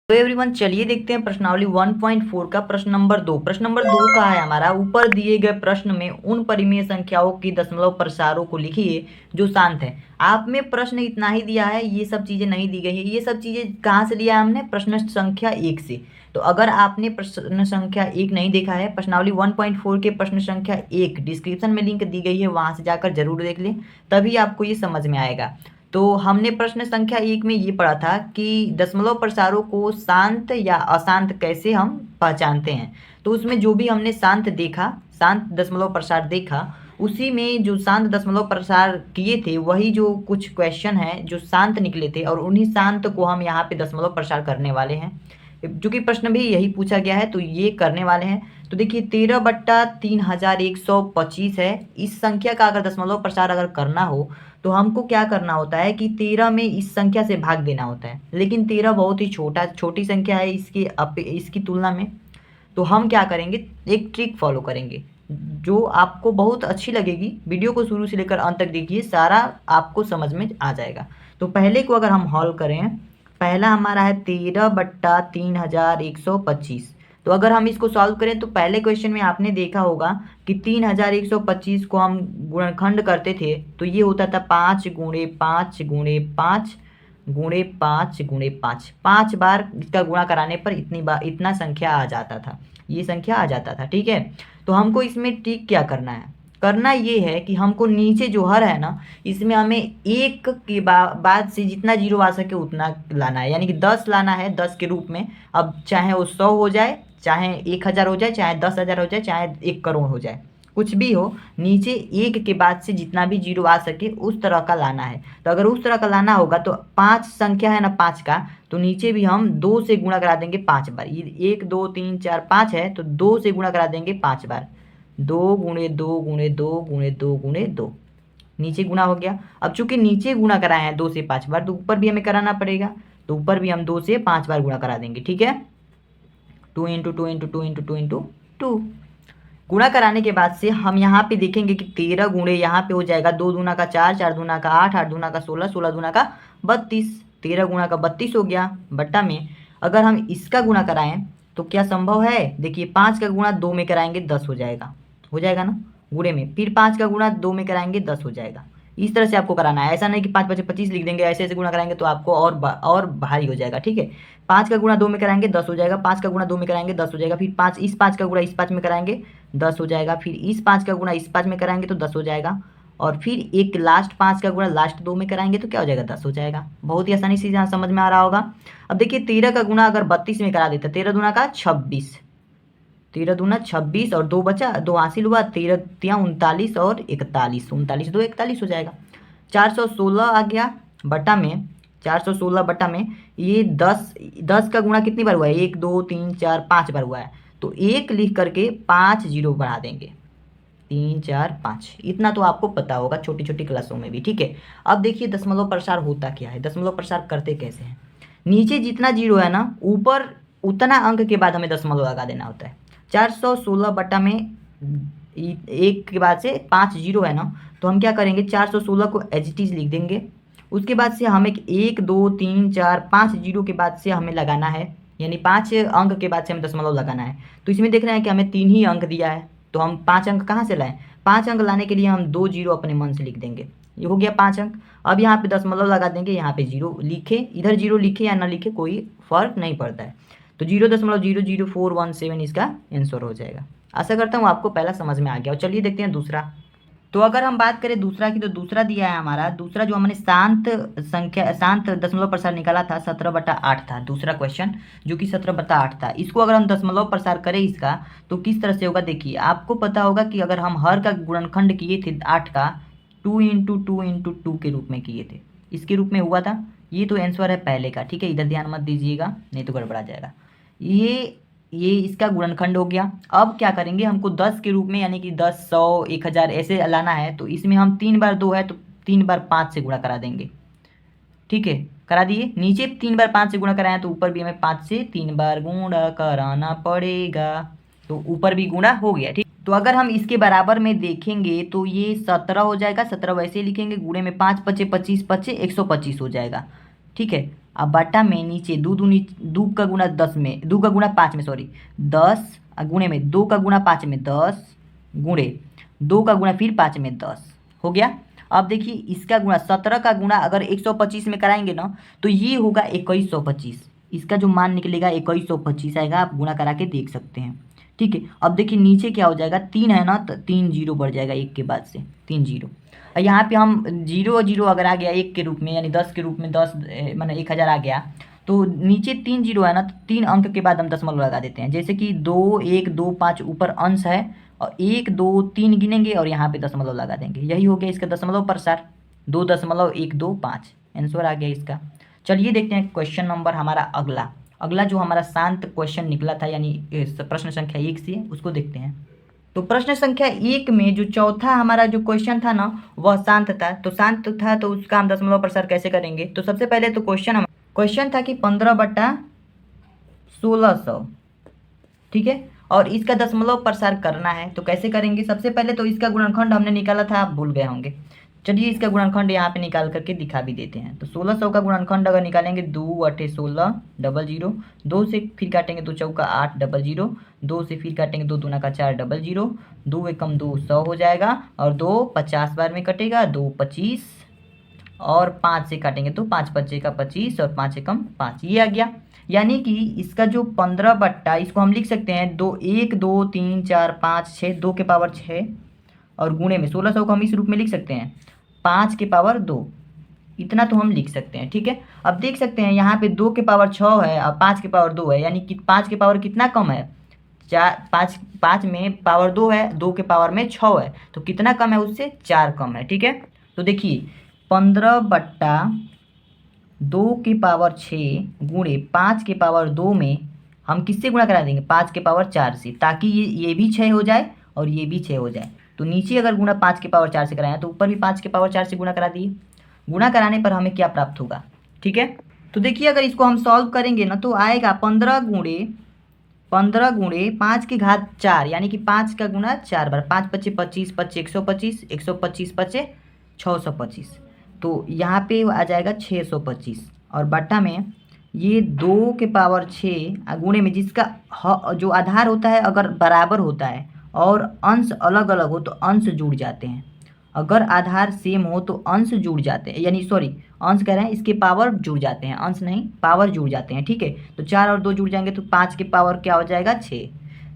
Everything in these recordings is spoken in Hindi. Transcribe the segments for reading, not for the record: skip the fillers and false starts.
तो एवरीवन चलिए देखते हैं प्रश्नावली 1.4 का प्रश्न नंबर 2। प्रश्न नंबर 2 का है हमारा, ऊपर दिए गए प्रश्न में उन परिमेय संख्याओं की दशमलव प्रसारों को लिखिए जो शांत है। आप में प्रश्न इतना ही दिया है, ये सब चीजें नहीं दी गई है। ये सब चीजें कहाँ से लिया है हमने? प्रश्न संख्या 1 से। तो अगर आपने प्रश्न संख्या 1 नहीं देखा है, प्रश्नावली 1.4 के प्रश्न संख्या 1 डिस्क्रिप्शन में लिंक दी गई है, वहां से जाकर जरूर देख लें, तभी आपको ये समझ में आएगा। तो हमने प्रश्न संख्या 1 में ये पढ़ा था कि दशमलव प्रसारों को शांत या अशांत कैसे हम पहचानते हैं। तो उसमें जो भी हमने शांत देखा, शांत दशमलव प्रसार देखा, उसी में जो शांत दशमलव प्रसार किए थे वही जो कुछ क्वेश्चन है जो शांत निकले थे, और उन्हीं शांत को हम यहाँ पे दशमलव प्रसार करने वाले हैं। चूंकि प्रश्न भी यही पूछा गया है तो ये करने वाले हैं। तो देखिए 13/3125 है। इस संख्या का अगर दशमलव प्रसार अगर करना हो तो हमको क्या करना होता है कि 13 में इस संख्या से भाग देना होता है। लेकिन 13 बहुत ही छोटी संख्या है इसकी तुलना में। तो हम क्या करेंगे, एक ट्रिक फॉलो करेंगे जो आपको बहुत अच्छी लगेगी। वीडियो को शुरू से लेकर अंत तक देखिए, सारा आपको समझ में आ जाएगा। तो पहले को अगर हम हल करें, पहला हमारा है 13/3125। तो अगर हम इसको सॉल्व करें तो पहले क्वेश्चन में आपने देखा होगा कि 3125 को हम गुणनखंड करते थे तो ये होता था 5 × 5 × 5 × 5 × 5। 5 बार इसका गुणा कराने पर इतना संख्या आ जाता था, ये संख्या आ जाता था। ठीक है, तो हमको इसमें ट्रिक क्या करना है? करना ये है कि हमको नीचे जो हर है ना, इसमें हमें एक के बाद से जितना जीरो आ सके उतना लाना है, यानी कि 10 लाना है 10 के रूप में। अब चाहे वो 100 हो जाए, चाहे 1000 हो जाए, चाहे 10,000 हो जाए, चाहे 1 करोड़ हो जाए, कुछ भी हो, नीचे एक के बाद से जितना भी जीरो आ सके उस तरह का लाना है। तो अगर उस तरह का लाना होगा तो 5 संख्या है ना 5 का, तो नीचे भी हम 2 से गुणा करा देंगे 5 बार। ये 1 2 3 4 5 है तो 2 से गुणा करा देंगे 5 बार। 2 × 2 × 2 × 2 × 2 नीचे गुणा हो गया। अब चूंकि नीचे गुणा कराए हैं 2 से 5 बार, तो ऊपर भी हमें कराना पड़ेगा। तो ऊपर भी हम 2 से 5 बार गुणा करा देंगे। ठीक है, 2 × 2 × 2 × 2 × 2 गुणा कराने के बाद से हम यहाँ पे देखेंगे कि 13 गुणे यहाँ पे हो जाएगा 2 दूना का 4, 4 दूना का 8, 8 दूना का 16, 16 दूना का 32। 13 गुणा का 32 हो गया। बट्टा में अगर हम इसका गुणा कराएं तो क्या संभव है? देखिए 5 का गुणा 2 में कराएंगे 10 हो जाएगा ना गुणे में। फिर 5 का गुणा 2 में कराएंगे 10 हो जाएगा। इस तरह से आपको कराना है, ऐसा नहीं कि 5 5 25 लिख देंगे, ऐसे ऐसे गुणा कराएंगे तो आपको और भारी हो जाएगा। ठीक है, 5 का गुणा 2 में कराएंगे 10 हो जाएगा, 5 का गुणा 2 में कराएंगे 10 हो जाएगा, फिर 5 का गुणा इस 5 में कराएंगे 10 हो जाएगा, फिर इस 5 का गुणा इस 5 में कराएंगे तो 10 हो जाएगा, और फिर एक लास्ट 5 का गुणा लास्ट 2 में कराएंगे तो क्या हो जाएगा? 10 हो जाएगा। बहुत ही आसानी से यहाँ समझ में आ रहा होगा। अब देखिए 13 का गुणा अगर 32 में करा देता, 13 दूना का 26, 13 दूना 26 और 2 बचा, 2 हासिल हुआ, 13 तिया 39 और 41, 39 2 41 हो जाएगा। 416 आ गया बटा में, 416 बटा में ये 10 का गुणा कितनी बार हुआ है? 1 2 3 4 5 बार हुआ है। तो 1 लिख करके 5 जीरो बढ़ा देंगे, 3 4 5। इतना तो आपको पता होगा छोटी छोटी क्लासों में भी। ठीक है, अब देखिए दशमलव प्रसार होता क्या है, दशमलव प्रसार करते कैसे हैं। नीचे जितना जीरो है ना, ऊपर उतना अंक के बाद हमें दशमलव लगा देना होता है। 416 बटा में 1 के बाद से 5 जीरो है ना, तो हम क्या करेंगे 416 को एज इट इज लिख देंगे। उसके बाद से हमें 1 2 3 4 5 जीरो के बाद से हमें लगाना है, यानी 5 अंक के बाद से हमें दशमलव लगाना है। तो इसमें देख रहे हैं कि हमें 3 ही अंक दिया है, तो हम 5 अंक कहाँ से लाएं? 5 अंक लाने के लिए हम 2 जीरो अपने मन से लिख देंगे, ये हो गया 5 अंक। अब यहाँ पे दशमलव लगा देंगे, यहाँ पे जीरो लिखे, इधर जीरो लिखे या ना लिखे कोई फर्क नहीं पड़ता है। तो 0.00417 इसका आंसर हो जाएगा। आशा करता हूँ आपको पहला समझ में आ गया। और चलिए देखते हैं दूसरा। तो अगर हम बात करें दूसरा की, तो दूसरा दिया है हमारा, दूसरा जो हमने शांत दशमलव प्रसार निकाला था 17/8 था दूसरा क्वेश्चन, जो कि 17/8 था। इसको अगर हम दशमलव प्रसार करें इसका तो किस तरह से होगा? देखिए आपको पता होगा कि अगर हम हर का गुणनखंड किए थे 8 का, 2 × 2 × 2 के रूप में किए थे, इसके रूप में हुआ था। ये तो आंसर है पहले का। ठीक है, इधर ध्यान मत दीजिएगा नहीं तो गड़बड़ा जाएगा। ये इसका गुणनखंड हो गया। अब क्या करेंगे, हमको 10 के रूप में, यानी कि 10 100 1000 ऐसे लाना है। तो इसमें हम 3 बार 2 है तो 3 बार 5 से गुणा करा देंगे। ठीक है, करा दिए। नीचे 3 बार 5 से गुणा कराएं तो ऊपर भी हमें 5 से 3 बार गुणा कराना पड़ेगा। तो ऊपर भी गुणा हो गया। ठीक, तो अगर हम इसके बराबर में देखेंगे तो ये 17 हो जाएगा, 17 वैसे ही लिखेंगे, गुणे में 5 पचे 25 पचे 125 हो जाएगा। ठीक है। अब बटा में नीचे दो का गुना 10 में, दो का गुना 5 में, सॉरी 10 गुणे में 2 का गुना 5 में 10 गुणे 2 का गुना फिर 5 में 10 हो गया। अब देखिए इसका गुणा 17 का गुणा अगर 125 में कराएंगे ना तो ये होगा 2125। इसका जो मान निकलेगा 2125 आएगा, आप गुणा करा के देख सकते हैं। ठीक है। अब देखिए नीचे क्या हो जाएगा, 3 है ना तो 3 जीरो बढ़ जाएगा एक के बाद से, 3 जीरो। और यहाँ पे हम जीरो जीरो अगर आ गया 1 के रूप में, यानी 10 के रूप में, 10 माने 1000 आ गया, तो नीचे 3 जीरो है ना तो 3 अंक के बाद हम दशमलव लगा देते हैं। जैसे कि 2 1 2 5 ऊपर अंश है और 1 2 3 गिनेंगे और यहाँ पे दशमलव लगा देंगे। यही हो गया इसका दशमलव प्रसार, 2.125 आंसर आ गया इसका। चलिए देखते हैं क्वेश्चन नंबर हमारा अगला जो हमारा शांत क्वेश्चन निकला था, यानी प्रश्न संख्या 1 से, उसको देखते हैं। तो प्रश्न संख्या 1 में जो चौथा हमारा जो क्वेश्चन था ना वह शांत था। तो शांत था तो उसका हम दशमलव प्रसार कैसे करेंगे। तो सबसे पहले तो क्वेश्चन था कि 15/1600, ठीक है, और इसका दशमलव प्रसार करना है। तो कैसे करेंगे, सबसे पहले तो इसका गुणनखंड हमने निकाला था, आप भूल गए होंगे। चलिए इसका गुणनखंड यहाँ पे निकाल करके दिखा भी देते हैं। तो 1600 का गुणनखंड अगर निकालेंगे, 2 8 16 00, 2 से फिर काटेंगे 2 चौका 8 00, 2 से फिर काटेंगे 2 दूना का 4 00, 2 एकम 2 100 हो जाएगा, और 2 50 बार में कटेगा, 2 25, और 5 से काटेंगे तो 5 पच्चे का 25 और 5 एकम 5, ये आ गया। यानी कि इसका जो 15 बट्टा, इसको हम लिख सकते हैं 2 1 2 3 4 5 6, 2 के पावर 6, और गुणे में 1600 को हम इस रूप में लिख सकते हैं 5 के पावर 2, इतना तो हम लिख सकते हैं। ठीक है। अब देख सकते हैं यहाँ पे 2 के पावर 6 है और 5 के पावर 2 है, यानी कि 5 के पावर कितना कम है, 5 में पावर 2 है, 2 के पावर में 6 है, तो कितना कम है उससे, 4 कम है। ठीक है। तो देखिए 15/2 की पावर 6 गुणे 5 के पावर 2 में हम किससे गुणा करा देंगे, 5 के पावर 4 से, ताकि ये भी 6 हो जाए और ये भी 6 हो जाए। तो नीचे अगर गुणा 5 के पावर 4 से कराएं तो ऊपर भी 5 के पावर 4 से गुणा करा दिए। गुणा कराने पर हमें क्या प्राप्त होगा, ठीक है। तो देखिए अगर इसको हम सॉल्व करेंगे ना तो आएगा 15 गुणे 5 की घात 4, यानी कि 5 का गुणा 4 बार, 5 पच्चे 25 पच्चे 125, 125 पच्चे 625, तो यहाँ पे आ जाएगा 625, और बट्टा में ये 2 के पावर 6 गुणे में जिसका जो आधार होता है अगर बराबर होता है और अंश अलग अलग हो तो अंश जुड़ जाते हैं। अगर आधार सेम हो तो अंश जुड़ जाते हैं, यानी सॉरी अंश कह रहे हैं, इसके पावर जुड़ जाते हैं, अंश नहीं पावर जुड़ जाते हैं। ठीक है। तो 4 और 2 जुड़ जाएंगे तो 5 के पावर क्या हो जाएगा, 6।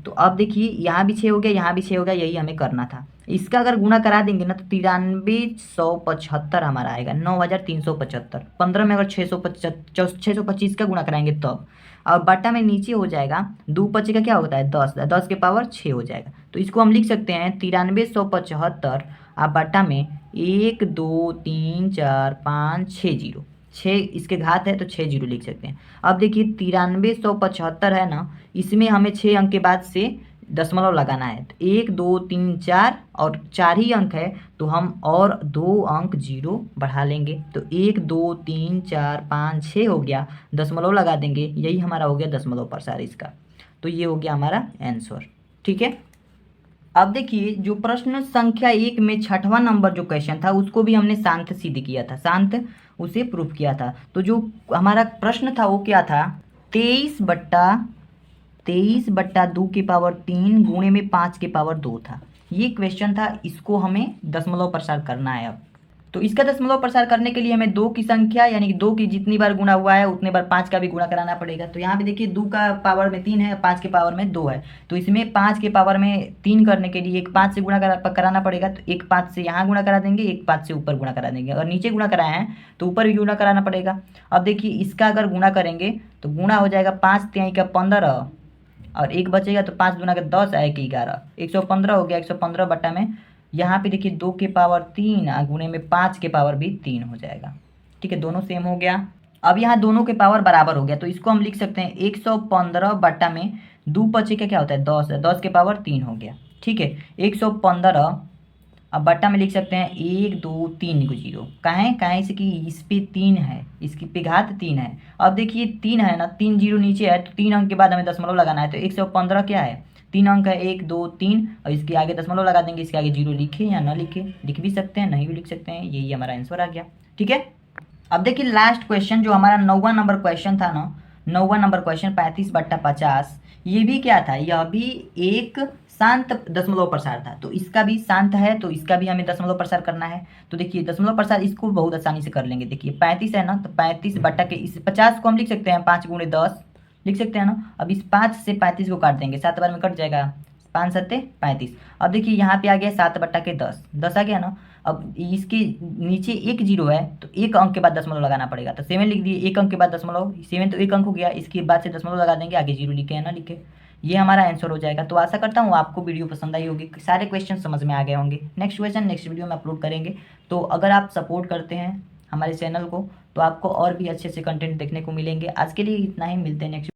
तो अब देखिए यहाँ भी 6 हो गया, यहाँ भी 6 हो गया, यही हमें करना था। इसका अगर गुणा करा देंगे ना तो 9375 हमारा आएगा, 9375। 15 में अगर 625 का गुणा कराएंगे तब, और बटा में नीचे हो जाएगा 2 पच्चे का क्या होता है 10, 10 के पावर 6 हो जाएगा। तो इसको हम लिख सकते हैं 9375, आप बटा में 1 2 3 4 5 6 जीरो, 6 इसके घात है तो 6 जीरो लिख सकते हैं। अब देखिए 9375 है ना, इसमें हमें 6 अंक के बाद से दशमलव लगाना है, तो 1 2 3 4 और 4 ही अंक है, तो हम और 2 अंक जीरो बढ़ा लेंगे, तो 1 2 3 4 5 6 हो गया, दशमलव लगा देंगे, यही हमारा हो गया दशमलव प्रसार इसका। तो ये हो गया हमारा आंसर। ठीक है। अब देखिए जो प्रश्न संख्या 1 में 6वां नंबर जो क्वेश्चन था उसको भी हमने शांत सिद्ध किया था, शांत उसे प्रूफ किया था। तो जो हमारा प्रश्न था वो क्या था, 23/2 की पावर 3 गुणे में 5 के पावर 2 था। ये क्वेश्चन था, इसको हमें दशमलव प्रसार करना है। अब तो इसका दशमलव प्रसार करने के लिए हमें 2 की संख्या, यानी कि 2 की जितनी बार गुणा हुआ है उतने बार 5 का भी गुणा कराना पड़ेगा। तो यहाँ पे देखिए 2 का पावर में 3 है, 5 के पावर में 2 है, तो इसमें 5 के पावर में 3 करने के लिए एक 5 से गुणा कराना पड़ेगा। तो एक 5 से यहाँ गुणा करा देंगे, एक 5 से ऊपर गुणा करा देंगे, और नीचे गुणा कराए हैं तो ऊपर भी गुणा कराना पड़ेगा। अब देखिए इसका अगर गुणा करेंगे तो गुणा हो जाएगा 5 तिहाई का 15, और एक बचेगा तो 5 दूना का 10 आए कि 11, 115 हो गया। 115 बटा में यहाँ पे देखिए 2 के पावर 3 गुणे में 5 के पावर भी 3 हो जाएगा। ठीक है, दोनों सेम हो गया। अब यहाँ दोनों के पावर बराबर हो गया, तो इसको हम लिख सकते हैं 115 बटा में 2 पचे का क्या होता है 10, 10 के पावर 3 हो गया। ठीक है, 115 अब बट्टा में लिख सकते हैं 1 2 3 को जीरो, कहें इसकी इस पे 3 है, इसकी पे घात 3 है। अब देखिए 3 है ना, 3 जीरो नीचे है, तो 3 अंक के बाद हमें दशमलव लगाना है, तो 115 क्या है 3 अंक है, 1 2 3, और इसके आगे दशमलव लगा देंगे, इसके आगे 0 लिखे या ना लिखे, लिख भी सकते हैं नहीं भी लिख सकते हैं, यही हमारा आंसर आ गया। ठीक है, अब देखिए लास्ट क्वेश्चन जो हमारा 9वां नंबर क्वेश्चन था ना, 9वां नंबर क्वेश्चन 35/50, ये भी क्या था, यह भी एक शांत दशमलव प्रसार था, तो इसका भी शांत है, तो इसका भी हमें दशमलव प्रसार करना है। तो देखिए दशमलव प्रसार इसको बहुत आसानी से कर लेंगे। देखिए 35 है ना, तो 35 बट्टा के इस 50 को हम लिख सकते हैं 5 × 10 लिख सकते हैं ना। अब इस 5 से 35 को काट देंगे, 7 बार में कट जाएगा, 5 7 35। अब देखिए यहाँ पे आ गया 7/10, 10 आ गया ना। अब इसके नीचे एक जीरो है, तो एक अंक के बाद दशमलव लगाना पड़ेगा, तो 7 लिख दिए, एक अंक के बाद दशमलव, 7 तो एक अंक हो गया, इसके बाद से दशमलव लगा देंगे, आगे जीरो लिखे है ना लिखे, ये हमारा आंसर हो जाएगा। तो आशा करता हूँ आपको वीडियो पसंद आई होगी, सारे क्वेश्चन समझ में आ गए होंगे। नेक्स्ट क्वेश्चन नेक्स्ट वीडियो में अपलोड करेंगे। तो अगर आप सपोर्ट करते हैं हमारे चैनल को, तो आपको और भी अच्छे से कंटेंट देखने को मिलेंगे। आज के लिए इतना ही, मिलते हैं नेक्स्ट